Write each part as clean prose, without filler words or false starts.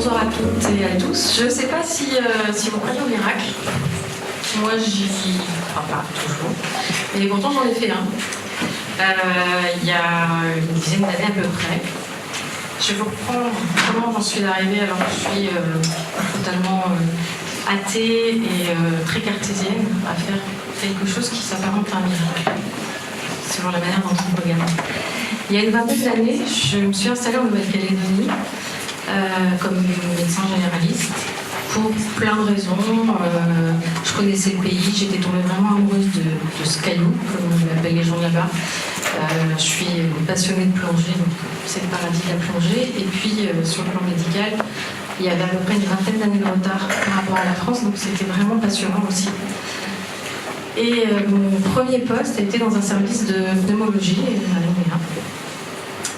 Bonsoir à toutes et à tous. Je ne sais pas si vous croyez au miracle. Moi, j'y crois pas toujours. Mais pourtant, j'en ai fait un. Il y a une dizaine d'années à peu près. Je vais vous reprendre comment j'en suis arrivée alors que je suis totalement athée et très cartésienne à faire quelque chose qui s'apparente à un miracle, selon la manière dont on regarde. Il y a une vingtaine d'années, je me suis installée en Nouvelle-Calédonie comme médecin généraliste pour plein de raisons. Je connaissais le pays, j'étais tombée vraiment amoureuse de ce caillou, comme on l'appelle les gens là-bas. Je suis passionnée de plongée, donc c'est le paradis de la plongée. Et puis sur le plan médical, il y avait à peu près une vingtaine d'années de retard par rapport à la France, donc c'était vraiment passionnant aussi. Et mon premier poste a été dans un service de pneumologie à Nouméa.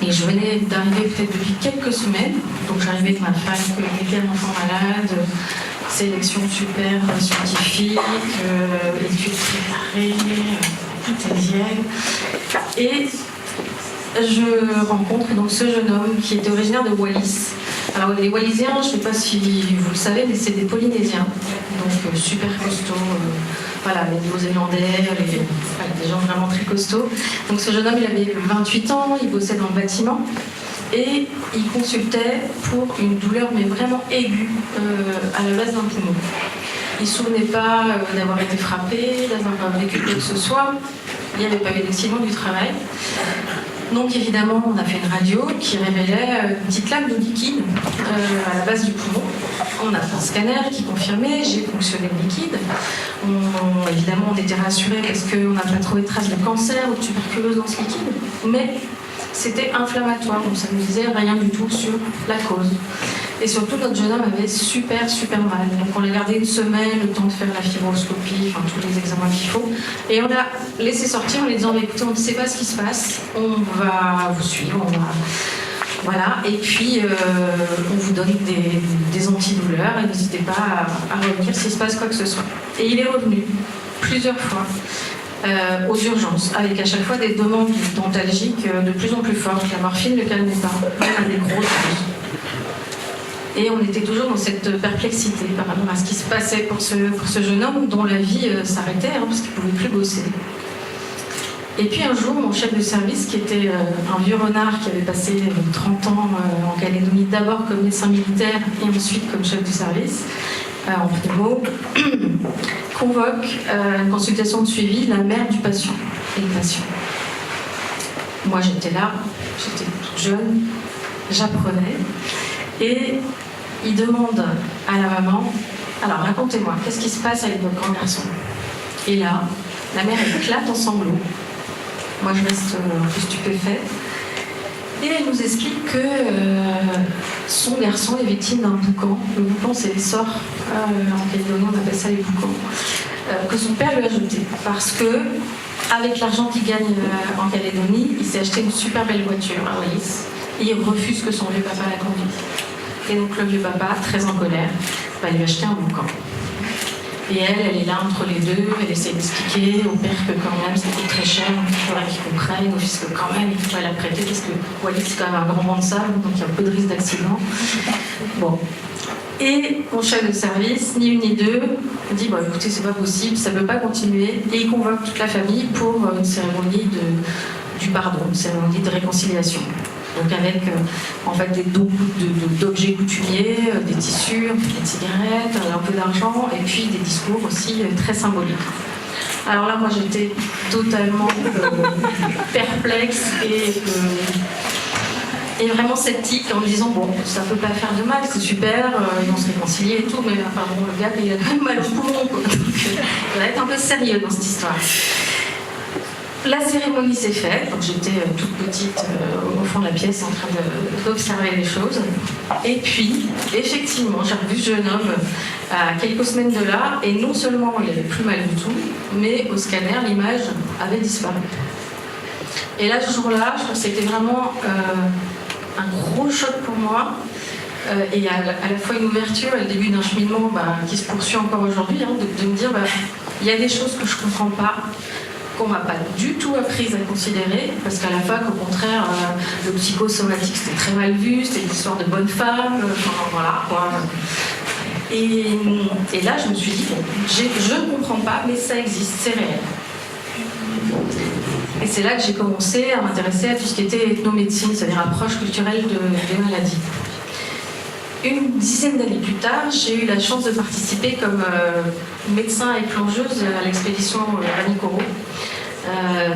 Et je venais d'arriver peut-être depuis quelques semaines, donc j'arrivais avec ma femme qui était un enfant malade, sélection super scientifique, études préparées, cartésienne. Et je rencontre donc ce jeune homme qui était originaire de Wallis. Alors les Wallisiens, je ne sais pas si vous le savez, mais c'est des Polynésiens, donc super costauds. Voilà, les Néo-Zélandais, des gens vraiment très costauds. Donc ce jeune homme, il avait 28 ans, il bossait dans le bâtiment et il consultait pour une douleur mais vraiment aiguë à la base d'un poumon. Il ne se souvenait pas d'avoir été frappé, d'avoir vécu quoi que ce soit. Il n'y avait pas eu d'accident du travail. Donc évidemment, on a fait une radio qui révélait une petite lame de liquide à la base du poumon. On a fait un scanner qui confirmait, j'ai fonctionné le liquide. Évidemment, on était rassurés parce qu'on n'a pas trouvé de traces de cancer ou de tuberculose dans ce liquide. Mais c'était inflammatoire, donc ça ne nous disait rien du tout sur la cause. Et surtout, notre jeune homme avait super mal. Donc on l'a gardé une semaine, le temps de faire la fibroscopie, enfin tous les examens qu'il faut. Et on l'a laissé sortir en lui disant, écoutez, on ne sait pas ce qui se passe, on va vous suivre, voilà. Et puis, on vous donne des antidouleurs et n'hésitez pas à revenir s'il se passe quoi que ce soit. Et il est revenu plusieurs fois aux urgences, avec à chaque fois des demandes dentalgiques de plus en plus fortes. La morphine ne le calmait pas, même à des grosses doses. Et on était toujours dans cette perplexité par rapport à ce qui se passait pour ce jeune homme dont la vie s'arrêtait parce qu'il ne pouvait plus bosser. Et puis un jour, mon chef de service, qui était un vieux renard qui avait passé 30 ans en Calédonie, d'abord comme médecin militaire et ensuite comme chef de service, en pneumo, convoque une consultation de suivi de la mère du patient et le patient. Moi j'étais là, j'étais toute jeune, j'apprenais. Et il demande à la maman, alors racontez-moi, qu'est-ce qui se passe avec votre grand garçon? Et là, la mère éclate en sanglots. Moi je reste un peu stupéfaite. Et elle nous explique que son garçon est victime d'un boucan. Le boucan, c'est les sorts. En Calédonie, on appelle ça les boucans. Que son père lui a jeté. Parce que, avec l'argent qu'il gagne en Calédonie, il s'est acheté une super belle voiture à Wallis. Et il refuse que son vieux papa la conduise. Et donc le vieux papa, très en colère, va lui acheter un boucan. Et elle est là entre les deux, elle essaie d'expliquer au père que quand même ça coûte très cher, il faudrait qu'il comprenne, au fils que quand même il faudrait la prêter parce que Wallis c'est quand même un grand banc de sable, donc il y a un peu de risque d'accident. Bon. Et mon chef de service, ni une ni deux, dit bon écoutez c'est pas possible, ça ne peut pas continuer, et il convoque toute la famille pour une cérémonie du pardon, une cérémonie de réconciliation. Donc avec en fait des d'objets coutumiers, des tissus, des cigarettes, un peu d'argent et puis des discours aussi très symboliques. Alors là moi j'étais totalement perplexe et vraiment sceptique en me disant bon ça peut pas faire de mal, c'est super, ils vont se réconcilier et tout, mais enfin bon le gars il a quand même mal au poumon quoi. Donc il va être un peu sérieux dans cette histoire. La cérémonie s'est faite, donc j'étais toute petite au fond de la pièce en train d'observer les choses. Et puis, effectivement, j'ai revu ce jeune homme à quelques semaines de là, et non seulement il n'avait plus mal du tout, mais au scanner, l'image avait disparu. Et là, ce jour-là, je crois que c'était vraiment un gros choc pour moi, et à la fois une ouverture et le début d'un cheminement qui se poursuit encore aujourd'hui, de me dire, il y a des choses que je ne comprends pas, qu'on m'a pas du tout apprise à considérer, parce qu'à la fac, au contraire, le psychosomatique c'était très mal vu, c'était une histoire de bonne femme, enfin voilà quoi. Et là, je me suis dit, bon, je ne comprends pas, mais ça existe, c'est réel. Et c'est là que j'ai commencé à m'intéresser à tout ce qui était ethnomédecine, c'est-à-dire approche culturelle des maladies. Une dizaine d'années plus tard, j'ai eu la chance de participer comme médecin et plongeuse à l'expédition Vanikoro.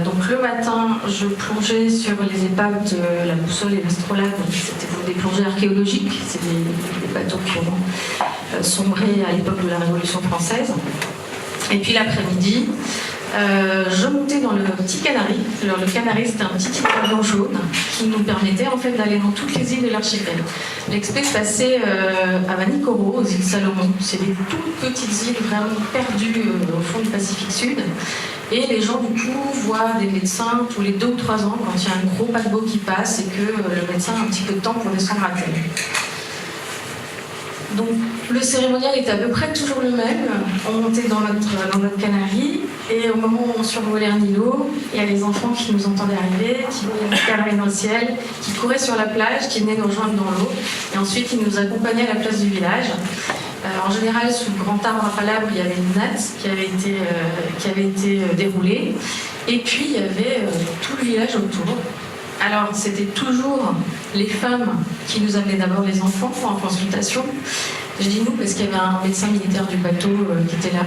Donc le matin, je plongeais sur les épaves de la boussole et l'astrolabe. C'était des plongées archéologiques, c'est des bateaux qui ont sombré à l'époque de la Révolution française. Et puis l'après-midi, je montais dans le Petit Canari. Alors, le Canari, c'était un petit avion jaune qui nous permettait en fait d'aller dans toutes les îles de l'archipel. L'expé se passait à Vanikoro, aux îles Salomon. C'est des toutes petites îles vraiment perdues au fond du Pacifique Sud. Et les gens, du coup, voient des médecins tous les 2 ou 3 ans quand il y a un gros paquebot qui passe et que le médecin a un petit peu de temps pour descendre à terre. Donc, le cérémonial était à peu près toujours le même. On montait dans notre Canari et au moment où on survolait un îlot, il y a les enfants qui nous entendaient arriver, qui regardaient dans le ciel, qui couraient sur la plage, qui venaient nous rejoindre dans l'eau. Et ensuite, ils nous accompagnaient à la place du village. En général, sous le grand arbre à palabre, il y avait une natte qui avait été déroulée. Et puis, il y avait tout le village autour. Alors, c'était toujours les femmes qui nous amenaient d'abord les enfants en consultation. Je dis nous parce qu'il y avait un médecin militaire du bateau qui était là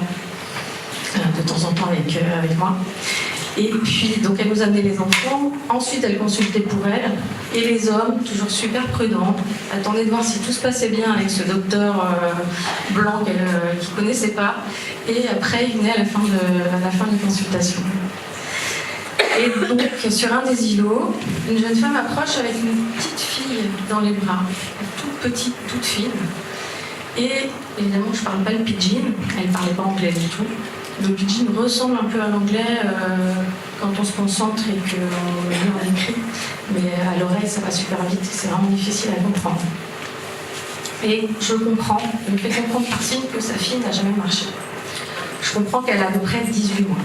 de temps en temps avec moi. Et puis, donc, elle nous amenait les enfants. Ensuite, elle consultait pour elle. Et les hommes, toujours super prudents, attendaient de voir si tout se passait bien avec ce docteur blanc qu'elle ne connaissait pas. Et après, il venait à la fin de la consultation. Et donc, sur un des îlots, une jeune femme approche avec une petite fille dans les bras, toute petite, toute fine. Et évidemment, je ne parle pas le pidgin, elle ne parlait pas anglais du tout. Le pidgin ressemble un peu à l'anglais quand on se concentre et qu'on lit en écrit, mais à l'oreille, ça va super vite, c'est vraiment difficile à comprendre. Et je comprends, elle me fait comprendre par signe que sa fille n'a jamais marché. Je comprends qu'elle a à peu près 18 mois.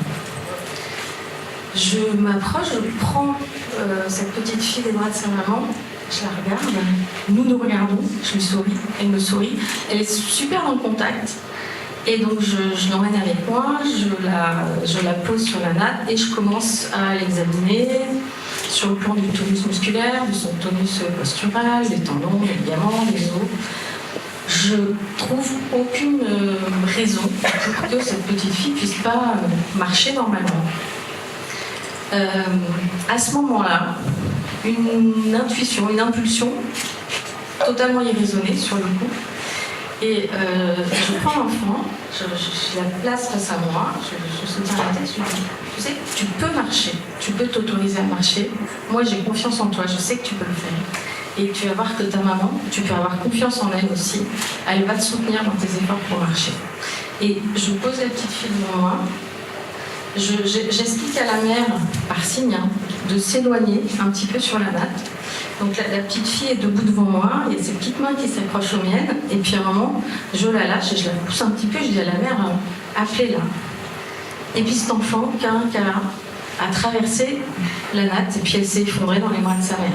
Je m'approche, je prends cette petite fille des bras de sa maman, je la regarde, nous regardons, je lui souris, elle me sourit, elle est super dans le contact, et donc je l'emmène avec moi, je la pose sur la natte et je commence à l'examiner sur le plan du tonus musculaire, de son tonus postural, des tendons, des ligaments, des os. Je trouve aucune raison pour que cette petite fille ne puisse pas marcher normalement. À ce moment-là, une intuition, une impulsion totalement irraisonnée sur le coup. Et je prends l'enfant, je la place face à moi, je soutiens la tête, je lui dis, tu sais, tu peux marcher, tu peux t'autoriser à marcher. Moi, j'ai confiance en toi, je sais que tu peux le faire. Et tu vas voir que ta maman, tu peux avoir confiance en elle aussi. Elle va te soutenir dans tes efforts pour marcher. Et je pose la petite fille devant moi. J'explique à la mère, par signe, de s'éloigner un petit peu sur la natte. Donc la petite fille est debout devant moi, il y a ses petites mains qui s'accrochent aux miennes, et puis à un moment, je la lâche et je la pousse un petit peu, je dis à la mère, appelez-la. Et puis cet enfant, câlin, a traversé la natte, et puis elle s'est effondrée dans les bras de sa mère.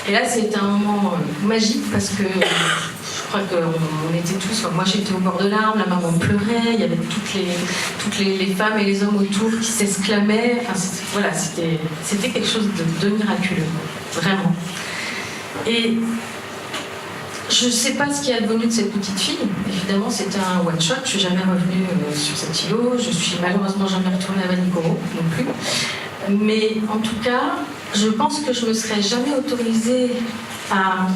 Et là, c'était un moment magique, parce que je crois qu'on était tous, moi j'étais au bord de l'arbre, la maman pleurait, il y avait toutes les femmes et les hommes autour qui s'exclamaient. Enfin, voilà, c'était quelque chose de miraculeux, vraiment. Et je ne sais pas ce qui est advenu de cette petite fille. Évidemment, c'était un one-shot, je ne suis jamais revenue sur cet îlot, je suis malheureusement jamais retournée à Vanikoro non plus. Mais en tout cas, je pense que je ne me serais jamais autorisée à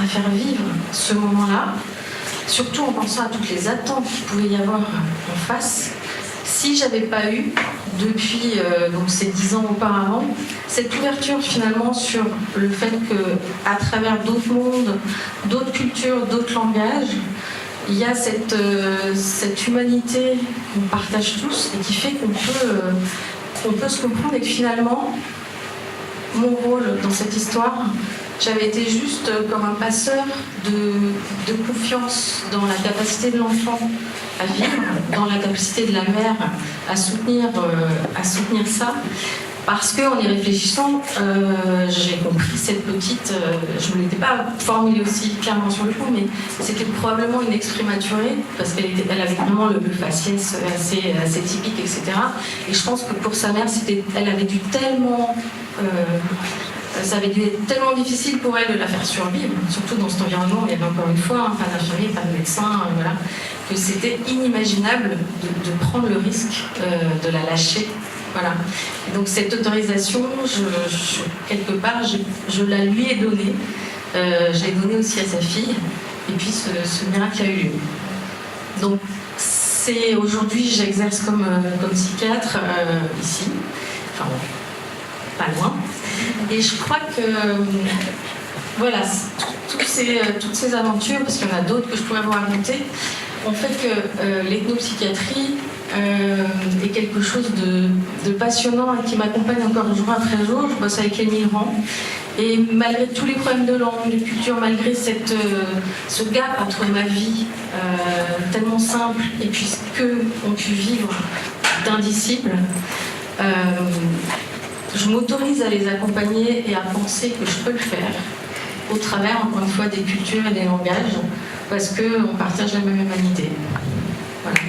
faire vivre ce moment-là, surtout en pensant à toutes les attentes qu'il pouvait y avoir en face, si j'avais pas eu, depuis donc ces 10 ans auparavant, cette ouverture finalement sur le fait qu'à travers d'autres mondes, d'autres cultures, d'autres langages, il y a cette humanité qu'on partage tous et qui fait qu'on peut se comprendre et que finalement, mon rôle dans cette histoire, j'avais été juste comme un passeur de confiance dans la capacité de l'enfant à vivre, dans la capacité de la mère à soutenir ça. Parce qu'en y réfléchissant, j'ai compris cette petite, je ne l'étais pas formulée aussi clairement sur le coup, mais c'était probablement une ex prématurée, parce qu'elle avait vraiment le faciès assez typique, etc. Et je pense que pour sa mère, elle avait dû tellement... ça avait dû être tellement difficile pour elle de la faire survivre, surtout dans cet environnement où il y avait encore une fois pas d'infirmier, pas de médecin, voilà, que c'était inimaginable de prendre le risque de la lâcher. Voilà. Et donc cette autorisation, quelque part, je la lui ai donnée. Je l'ai donnée aussi à sa fille. Et puis ce miracle a eu lieu. Donc aujourd'hui, j'exerce comme psychiatre ici. Enfin, pas loin. Et je crois que voilà, toutes ces aventures, parce qu'il y en a d'autres que je pourrais vous raconter, ont fait que l'ethnopsychiatrie est quelque chose de passionnant et qui m'accompagne encore jour après jour. Je bosse avec les migrants. Et malgré tous les problèmes de langue, de culture, malgré ce gap entre ma vie tellement simple et puis ce qu'eux ont pu vivre d'indicible, je m'autorise à les accompagner et à penser que je peux le faire au travers, encore une fois, des cultures et des langages, parce qu'on partage la même humanité. Voilà.